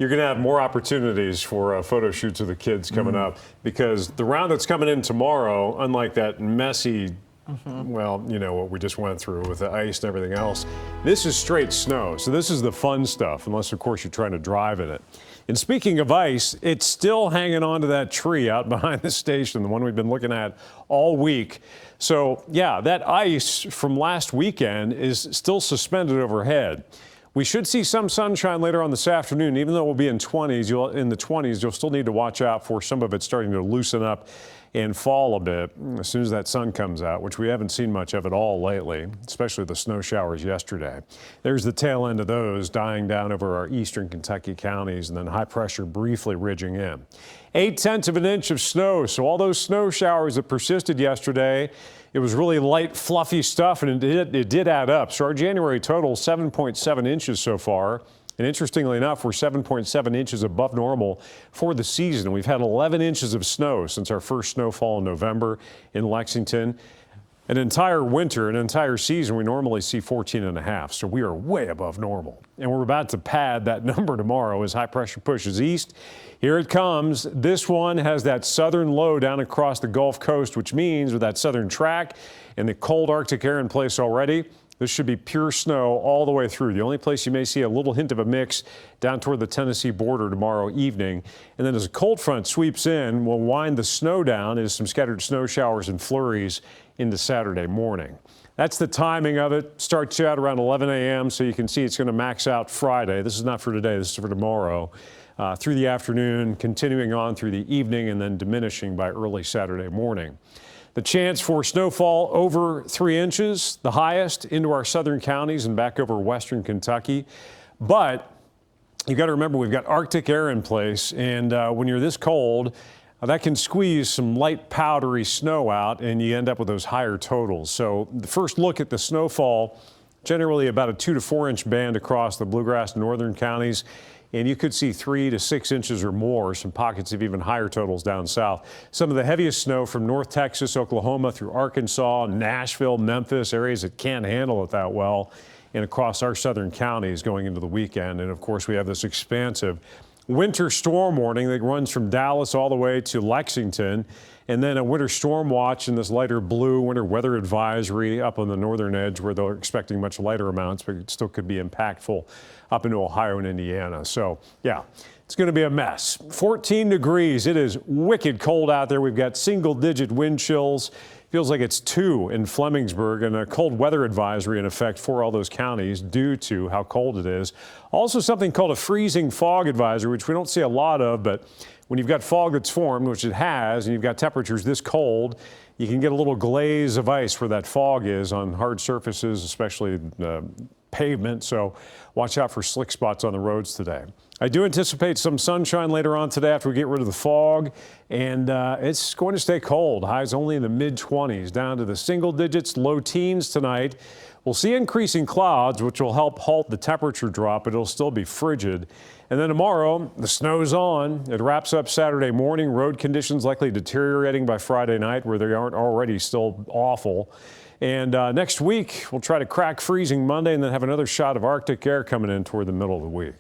you're going to have more opportunities for photo shoots of the kids coming up, because the round that's coming in tomorrow, unlike that messy, well, you know, what we just went through with the ice and everything else, this is straight snow. So this is the fun stuff, unless, of course, you're trying to drive in it. And speaking of ice, it's still hanging on to that tree out behind the station, the one we've been looking at all week. So, yeah, that ice from last weekend is still suspended overhead. We should see some sunshine later on this afternoon, even though we'll be in the 20s, you'll still need to watch out for some of it starting to loosen up and fall a bit as soon as that sun comes out, which we haven't seen much of at all lately, especially the snow showers yesterday. There's the tail end of those dying down over our eastern Kentucky counties, and then high pressure briefly ridging in. 0.8 of an inch of snow, so all those snow showers that persisted yesterday, it was really light, fluffy stuff, and it did add up. So our January total, 7.7 inches so far. And interestingly enough, we're 7.7 inches above normal for the season. We've had 11 inches of snow since our first snowfall in November in Lexington. An entire winter, an entire season, we normally see 14.5. So we are way above normal. And we're about to pad that number tomorrow as high pressure pushes east. Here it comes. This one has that southern low down across the Gulf Coast, which means with that southern track and the cold Arctic air in place already, this should be pure snow all the way through. The only place you may see a little hint of a mix down toward the Tennessee border tomorrow evening. And then as a cold front sweeps in, we'll wind the snow down as some scattered snow showers and flurries into Saturday morning. That's the timing of it. Starts out around 11 a.m. so you can see it's going to max out Friday. This is not for today, this is for tomorrow. Through the afternoon, continuing on through the evening, and then diminishing by early Saturday morning. The chance for snowfall over 3 inches, the highest into our southern counties and back over western Kentucky. But you've got to remember, we've got Arctic air in place, and when you're this cold, that can squeeze some light powdery snow out, and you end up with those higher totals. So the first look at the snowfall, generally about a 2 to 4 inch band across the bluegrass northern counties. And you could see 3 to 6 inches or more, some pockets of even higher totals down south. Some of the heaviest snow from North Texas, Oklahoma through Arkansas, Nashville, Memphis, areas that can't handle it that well, and across our southern counties going into the weekend. And of course, we have this expansive winter storm warning that runs from Dallas all the way to Lexington, and then a winter storm watch in this lighter blue winter weather advisory up on the northern edge, where they're expecting much lighter amounts, but it still could be impactful up into Ohio and Indiana. So yeah, it's going to be a mess. 14 degrees. It is wicked cold out there. We've got single-digit wind chills. Feels like it's 2 in Flemingsburg, and a cold weather advisory in effect for all those counties due to how cold it is. Also something called a freezing fog advisory, which we don't see a lot of, but when you've got fog that's formed, which it has, and you've got temperatures this cold, you can get a little glaze of ice where that fog is on hard surfaces, especially pavement. So watch out for slick spots on the roads today. I do anticipate some sunshine later on today after we get rid of the fog, and it's going to stay cold. Highs only in the mid-20s, down to the single digits, low teens tonight. We'll see increasing clouds, which will help halt the temperature drop, but it'll still be frigid. And then tomorrow, the snow's on. It wraps up Saturday morning. Road conditions likely deteriorating by Friday night, where they aren't already still awful. And next week, we'll try to crack freezing Monday and then have another shot of Arctic air coming in toward the middle of the week.